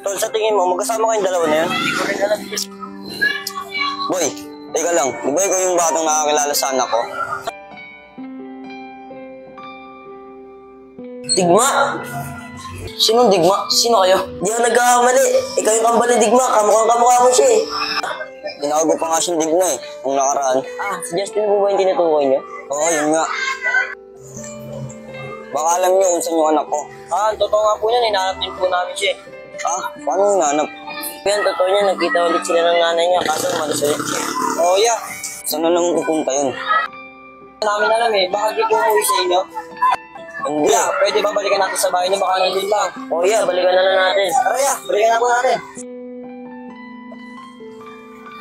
Tol, sa tingin mo, magkasama kayong dalawa na yan? Hindi ko rin alam. Boy, teka lang. Di ba ikaw yung batang nakakilala sa anak ko? Digma? Sinong Digma? Sino kayo? Di ako nagkakamali. Ikaw yung kambal ni Digma. Kamukha mo siya eh. Tinago pa nga siyang Digma eh, nung nakaraan. Ah, si Justin po ba yung tinutukoy niyo? Oo, yun nga. Baka alam niyo kung saan yung anak ko. Ah, totoo nga po yan. Hinahanap din po namin siya eh. Ah, paano yung nanap? Yan, totoo niya. Nagkita ulit sila ng nanay niya. Kaso malas ulit siya. Oo, yeah. Saan na naman pupunta yun? Namin alam eh. Baka di po umuwi sa inyo. Hindi. Yeah, pwede ba balikan natin sa bahay niya? Baka nandun lang. Oh yeah, balikan na lang natin. Tara yeah, balikan na po natin.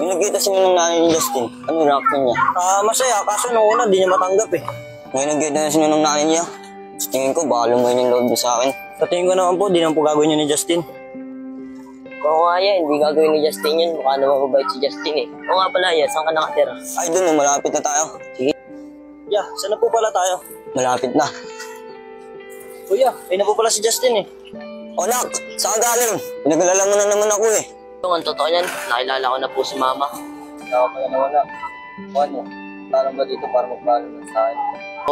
Yung nagkita sila ng nanay ni Justin, ano reaction niya? Masaya. Kaso nung una, di niya matanggap eh. Ngayon nagkita na sila ng nanay niya. Sa tingin ko, baka lumayan yung loob niya sa akin. Sa tingin ko naman po, di naman po gagawin niya ni Justin. Oo nga yan, hindi gagawin ni Justin yan. Mukha naman mabait si Justin eh. Oo nga pala yan, saan ka nakatira? Ay, dun, malapit na tayo. Sige. Yeah, saan na po pala tayo? Malapit na. Kuya, ayun na po pala si Justin eh. O, nak, saan ka galing? Pinag-alala mo na naman ako eh. Yung ang totoo yan, nakilala ko na po si Mama. Ako pala nawala. Ano? Parang ba dito para magpalo na sa akin?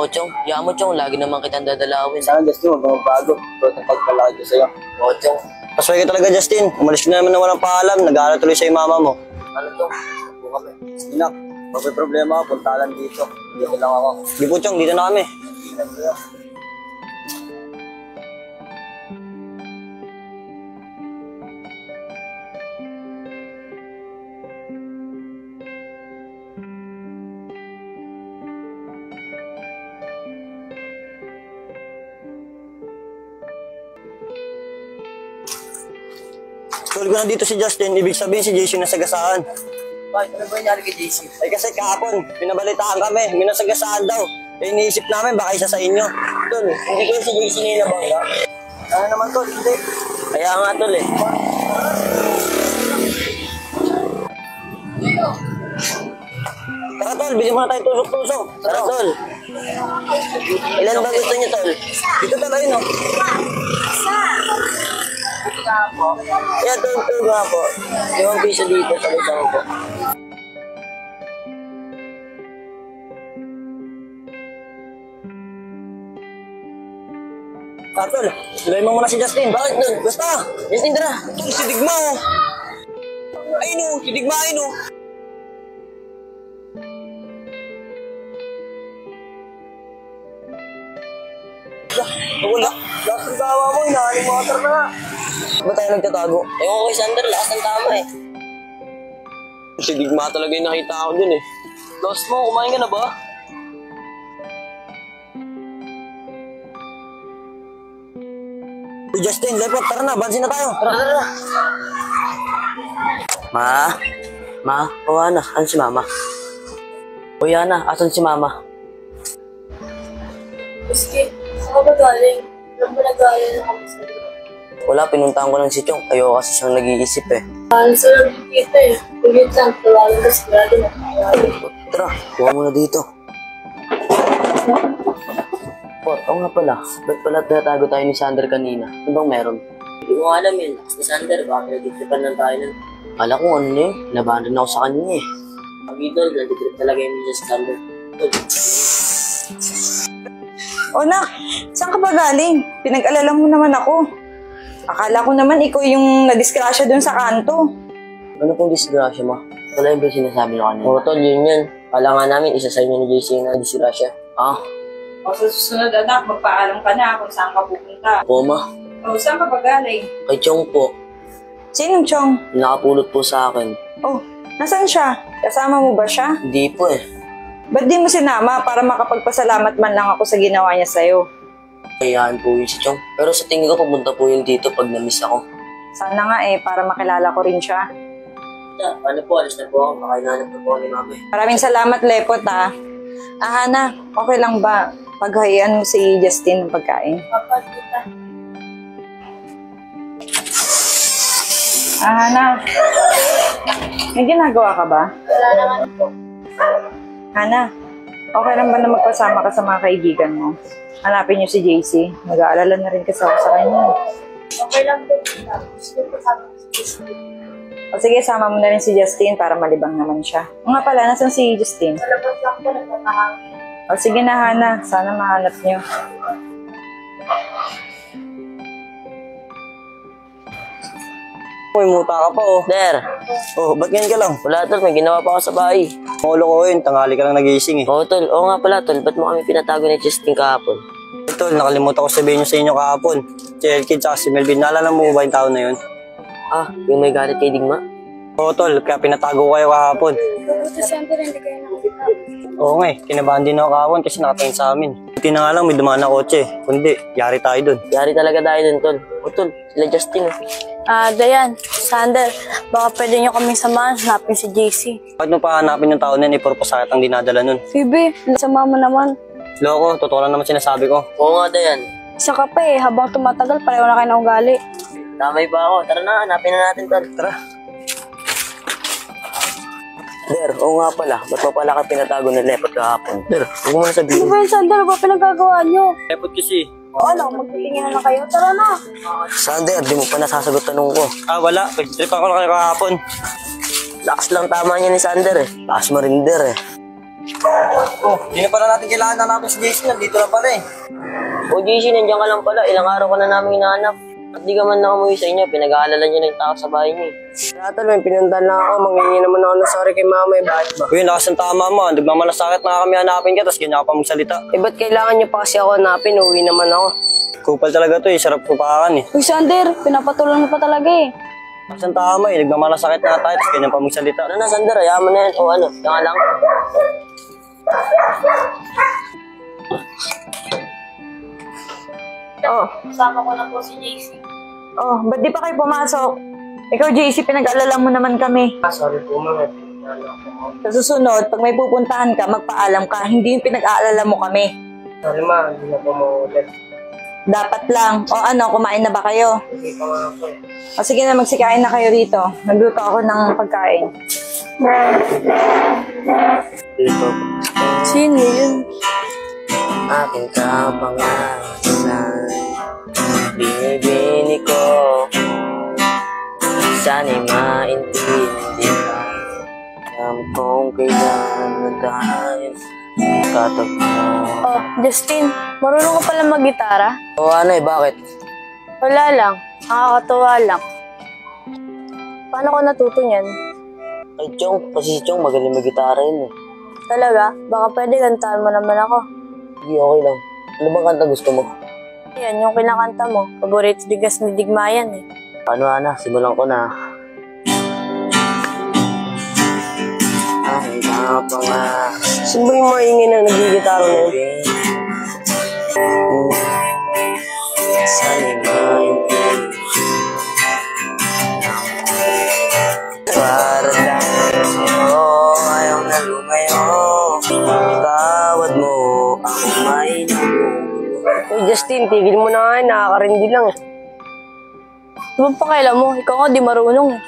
Oo, Chong. Yaan mo, Chong. Lagi naman kitang dadalawin. Sana, Justin, huwag magbago. Ito ang pagpalaki ko sa'yo. Oo, Chong. Pasway ka talaga, Justin. Umalis ka na naman na walang paalam. Nag-aaral tuloy sa'yo mama mo. Ano, Chong? Buka kami. Inak, pag may problema ako, punta lang dito. Dito lang ako. Di po, Chong. Dito na kami. Tulog ko na dito si Justin, ibig sabihin si Jason nasagasaan. Bakit? Ano ba nangyari kay JC? Ay kasi kahapon, pinabalitaan kami, may nasagasaan daw. Eh iniisip namin baka isa sa inyo. Tol, hindi ko si JC na nabangga. Ano naman tol, hindi. Kaya nga, Tol eh. Tara tol, bilhin mo na tayo tusok-tusok. Tara, Tol. Ilan ba gusto niyo, Tol? Dito talaga yun, no? Kaya, Tol nga po. 5 piso dito sa isang po. Tol, bilhin mo muna si Justin. Bakit, Tol? Basta! Justin, tara. Tol, si Digma, oh. Ayun, oh, si Digma, ayun, oh. Wala. Lakas ng tawa mo, inaaling mo atar na nga. Ba't tayo nagtatago? Ewan ko kay Sander, lakas ng tama eh. Si Digma talaga yung nakita ako dun eh. Lost mo, kumain ka na ba? Uy, Justin, lepot, tara na, bansin na tayo. Tara, tara. Ma, o Ana, asan si Mama? Uy, Ana, asan si Mama? Miski, saan ka ba galing? Alam mo nag-aalala na kami sa'yo. Wala, pinuntahan ko lang si Chong. Ayoko kasi siyang nag-iisip eh. Sarap yung kita eh. Kulit lang, tawagan ka sigurado na. Tara, kuha muna dito. Pot, oo nga pala. Ba't pala tinatago tayo ni Sander kanina? Ano bang meron? Hindi ko alam yun. Si Sander, baka nag-tripan lang tayo nun. Kala ko ano yun. Labanan rin ako sa kanya eh. Ang idol, nag-trip talaga yung si Sander. O nak, saan ka ba galing? Pinag-alala mo naman ako. Akala ko naman ikaw yung nadisgrasya dun sa kanto. Ano pong disgrasya mo? Wala yung ba sinasabi ko kanina? Oo, Tol, yun yan. Kala nga namin, isa sa inyo ni JC na disgrasya. Ah? O sa susunod anak, magpaalam ka na kung saan ka pupunta. Oo, Ma. O saan ka ba galing? Kay Chong po. Sinong Chong? Nakapulot po sa akin. Oh, nasaan siya? Kasama mo ba siya? Hindi po eh. Ba't di mo sinama para makapagpasalamat man lang ako sa ginawa niya sa'yo? Kayaan po yun si Chong. Pero sa tingin ko, pumunta po yun dito pag na-miss ako. Sana nga eh, para makilala ko rin siya. Ano po, alis na po ako. Makailanap na po ako ni Mama. Maraming salamat, Lepot ha. Hana, okay lang ba? Paghahian mo si Justin ng pagkain. Papa, kita. Hana, may ginagawa ka ba? Wala naman po. Hana, okay lang ba na magpasama ka sa mga kaibigan mo? Hanapin niyo si JC. Mag-aalala na rin kasi ako sa kanya. Okay lang po. Gusto ko sa O sige, sama mo na rin si Justin para malibang naman siya. O nga pala, nasan si Justin? labas lang po nagtatahangin. O sige na, Hana. Sana mahanap niyo. Uy, muta ka pa oh. Der, Oh, ba't ganyan ka lang? wala tol, may ginawa pa ako sa bahay. Molo ko yun, tanghali ka lang nagising eh. Oo tol, oo nga pala tol, ba't mo kami pinatago ni Justin kahapon? Tol, nakalimutan ko sabihin nyo sa inyo kahapon. Si Elkid tsaka si Melvin, naalala mo ba yung tao na yun? Ah, yung may galit kay Digma? Oo tol, kaya pinatago ko kayo kahapon. Ito siyempre hindi kayo nakikita. Oo nga eh, kinabahan din ako kahapon kasi nakatingin sa amin. Buti na nga lang may dumaan na kotse. Kundi, yari tayo dun. Yari talaga tayo dun tol. O tol, sila Justin eh. Dayan, Sander, baka pwede nyo kaming samahan, hanapin si JC. Bakit mo pa hanapin yung tao na yun, puro pasakit ang dinadala nun? Phoebe, sama mo naman. Loko, totoo lang naman sinasabi ko. Oo nga Dayan. Isa ka pa eh, habang tumatagal, pareho na kayo ng ugali. Damay pa ako. Tara na, hanapin na natin tol. Tara. Der, oo nga pala. Ba't mo pala ka pinatago ni Lepot kahapon? Der, huwag mo na Ano sabihin. ba yun, Sander? Ba pinagagawa nyo? Epot kasi. Ano, magtitingin na lang kayo? Tara na! Sander, di mo pa nasasagot tanong ko. Ah, wala. Nag-trip ako lang kayo kahapon. Lakas lang tama niya ni Sander eh. Lakas marinder eh. Oh, di na pala natin kailangan hanapin si Jason. Nandito na pala eh. O JC, nandiyan ka lang pala. Ilang araw ka na namin hinahanap. At di ka man nakamuwi sa inyo. Pinag-aalala niyo na yung tao sa bahay niyo. Tol, may pinuntahan lang ako. Mangingi naman ako ng sorry kay mama. Bakit ba? Uy, lakas ng tama mo. Nagmamalasakit na kami hanapin ka, tapos ganyan ka pa magsalita. Ba't kailangan niyo pa kasi ako hanapin? Uwi naman ako. Kupal talaga to eh. Sarap kupakan eh. Uy, Sander, pinapatulan mo pa talaga eh. Lakas ng tama eh. Nagmamalasakit na tayo, tapos ganyan pa magsalita. Ano na Sander, ayaw mo na yan. O ano, yan nga lang. Oh, Kasama ko na po si JC. oh, ba't di pa kayo pumasok? Ikaw, JC, pinag-alala mo naman kami. Sorry po, mama. Sa susunod, pag may pupuntahan ka, magpaalam ka. Hindi yung pinag-aalala mo kami. Sorry ma, hindi na po maulit. Dapat lang. O ano, kumain na ba kayo? Hindi pa nga po eh. O sige na, magsikain na kayo rito. Nagluto ako ng pagkain. Dito. Sino yun? Aking kapangalan. Binibini ko. Sana'y maintindihan. Alam kong kailan na tayo katagpo. Oh, Justin, marunong ka pala mag-gitara? O ano eh, bakit? Wala lang. Nakakatuwa lang. Paano ko natuto niyan? Ay, Chong, kasi si Chong magaling mag-gitara yun eh. Talaga? Baka pwede kantahan mo naman ako. Hindi, okay lang. Ano bang kanta gusto mo? Yan, yung kinakanta mo. Paborito digas ni Digma yan eh. Paano Ana? Simulan ko na. Ay, kapangalan. Sino ba yung maingay na nagigitaro na yun? Sana'y maintindihan. Para dahil sa'yo, ayaw na lumayo. Tawad mo, ako may nabuo. Uy, Justin, tigil mo na nga yun. Nakakarindi lang eh. Ano pa kailan mo? Ikaw nga di marunong eh.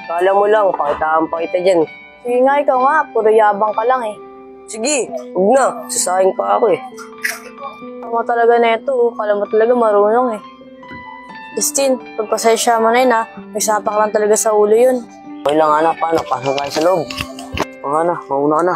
Kala mo lang, pakitaan pa kita dyan. Sige nga, ikaw nga. Puro yabang ka lang eh. Sige, huwag na. Sasayang pa ako eh. Tama talaga na ito. Kala mo talaga marunong eh. Justin, pagpasensya mo na yun ha. May sapak lang talaga sa ulo yun. Okay lang Ana, paano? Pasok tayo sa loob. O Ana, mauna ka na.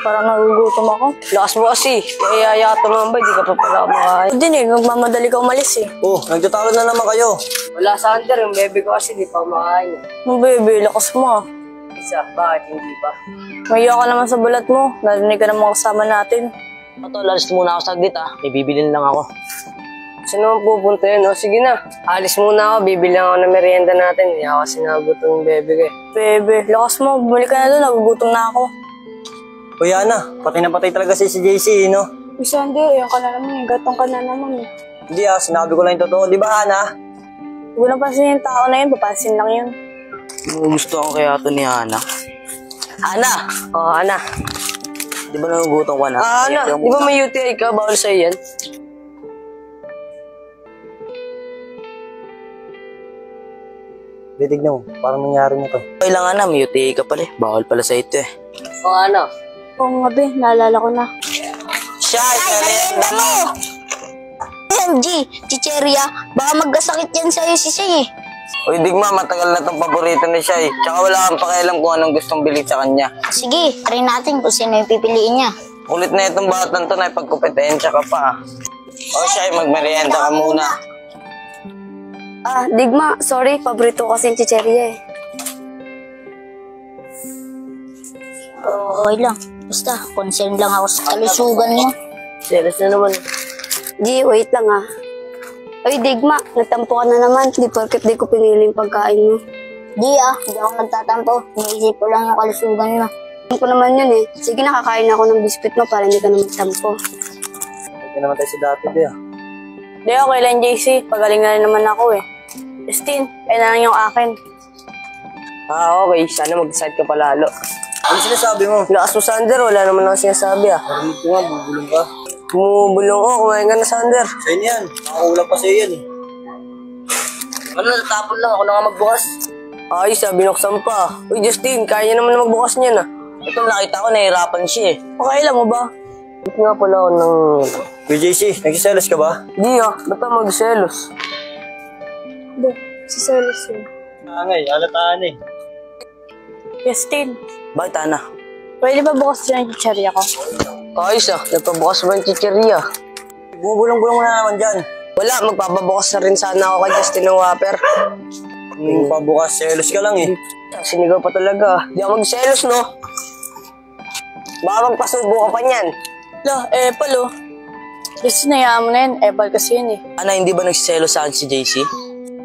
Parang nagugutom ako. Lakas mo kasi. Kaya ka tumambay, di ka pa pala kumakain. Ako din eh, magmamadali ka umalis eh. Oh, nagtatalo na naman kayo. Wala sa Hunter, yung bebe ko kasi di pa kumakain. Nung bebe, lakas mo ah. Isa, bakit hindi pa? Mahiya ka naman sa balat mo. Narinig ka naman kasama natin. Tol, alis muna ako saglit ah. May bibilin lang ako. Sino ang pupunta yun? O sige na, alis muna ako. Bibili lang ako ng merienda natin. Hindi ako kasi nagutom yung bebe ko eh. Bebe, lakas mo. Bumalik ka na doon. Nagugutom na ako. Uy, Ana, patay na patay talaga si JC, no? Uy, Sander, yan ka na naman eh. Gatong ka na naman eh. Hindi ah, sinabi ko lang yung totoo. Di ba, Ana? Huwag na pansin yung tao na yun. Papansin lang yun. Gusto ko kaya ito ni Ana. Ana! O, Ana. Di ba nagugutom ka na? Ana, di ba may UTI ka? Bawal sa'yo yan? Titignan mo, parang nangyari na to. Kailangan na, may UTI ka pala eh. Bawal pala sa ito eh. O, Ana. Oo nga be, naalala ko na. siya, merienda mo. MG, chicheria, baka magkasakit yan sa'yo si Shay eh. Uy, Digma, matagal na tong paborito ni Shai. Tsaka wala kang pakialam kung anong gustong bilhin sa kanya. Sige, try natin kung sino yung pipiliin niya. Kulit na itong batang to na ipagkumpetensya ka pa. O Shai, magmerienda ka muna. Ah, Digma, sorry, paborito ko kasi yung chicheria eh. Okay lang. Basta, concern lang ako sa kalusugan mo. Serious na naman. G, wait lang ah. Ay, Digma, nagtampo ka na naman. Di porket di ko pinili yung pagkain mo. Di hindi ako nagtatampo. Iniisip ko lang yung kalusugan mo. Alam ko naman yun eh. Sige, nakakain ako ng biscuit mo para hindi ka na magtampo. Hindi naman tayo sa dati, di ah. Di, okay lang, JC. Pagaling na rin naman ako eh. Justin, ayun na lang yung akin. Ah, okay. Sana mag-decide ka palalo. Ano sinasabi mo? Lakas mo, Sander. Wala naman ako sinasabi ah. Parinig ko nga, bubulong ka. Bumubulong ko. Kumain ka na, Sander. Sa'yo yan. Nakakulang pa sa'yo yan eh. Ano, natapon lang. Ako na nga magbukas. Ay, sabi binuksan pa. Uy, Justin, kaya niya naman na magbukas niya na. Ito, nakita ko, nahihirapan siya eh. Okay lang mo ba? Ito nga pala ako ng... Kuya JC, nagsiselos ka ba? Di ah, ba't ka magselos? Di, si Celis yun. Angay, alataan eh. Justin, Bakit, Ana? pwede ba bukas dyan yung chicheria ko? Ayos ah, nagpabukas mo yung chicheria. Bubulong-bulong mo na naman dyan. Wala, magpapabukas na rin sana ako kay Justin ng Whopper. Yung pabukas, selos ka lang eh. Sinigaw pa talaga. Di ako magselos, no? Baka magpasubo ka pa niyan. La, Apple oh. Justin, hayaan mo na yun. Apple kasi yun eh. Ana, hindi ba nagsiselo sa akin si JC?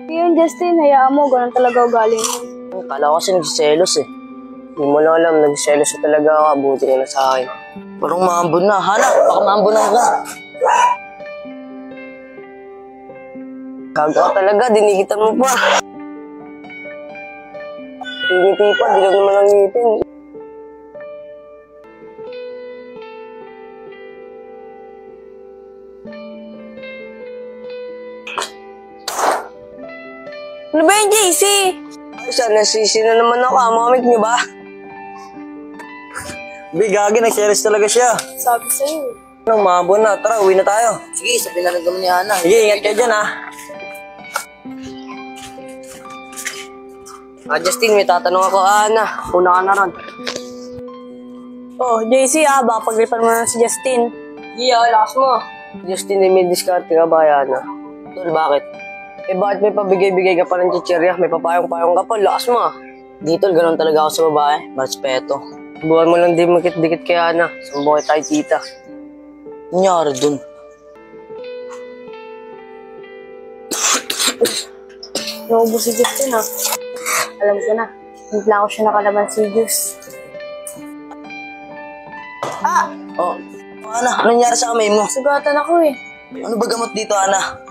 Yun, Justin, hayaan mo. Ganun talaga ugali mo. Kala ko kasi nagsiselos eh. Hindi mo lang alam, nagsiselos na talaga ako. Buti ka na sa akin. Parang maambon na. Hana, baka maambonan ka. Gaga ka talaga, dinigitan mo pa. Ngiti pa, di lang naman ang ngitin. Ano ba yung JC? Ay, sana nasisi na naman ako. Mamamit niyo ba? Bigagi, nagselos talaga siya. Sabi sa'yo eh. Anong maambon na? Tara, uwi na tayo. Sige, sabi na lang kami ni Ana. Sige, ingat ka dyan ah. Ah, Justin, may tatanong ako, Ana. Una ka na ron. Oh, JC baka paglipan mo na si Justin. Yeah, lakas mo. Justin, may diskarte ka ba, Ana? Tol, bakit? Eh, bakit may pabigay-bigay ka pa ng chichirya? May papayong-payong ka pa, lakas mo ah. Dito, ganun talaga ako sa babae. Respeto. Buwan mo lang di makit-dikit kay Ana. Sambukay tayo, tita. Nangyari dun. Naubos si Justin Alam ko na. Hintla ko siya nakalaban si Juice. Oh, Ana, anong nangyari sa kamay mo? Sugatan ako eh. Ano ba gamot dito, Ana?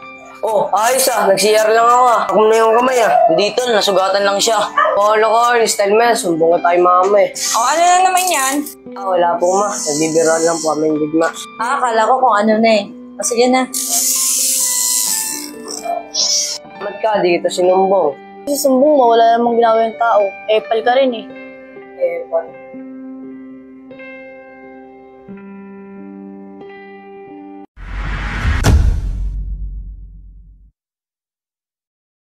Oh, ayos ah. Nag-CR lang ako ah. Ako na yung kamay ah. Dito, nasugatan lang siya. Polo ko, style mo yan. Sumbong ka tayo mama eh. O, ano na naman yan? Ah, wala po ma. Nagbibiroan lang po kami yung digma. Akala ko kung ano na eh. O, sige na. Ba't ka? Di kita sinumbong. Kasi sumbong mo, wala namang ginawa yung tao. Apple ka rin eh. Eh,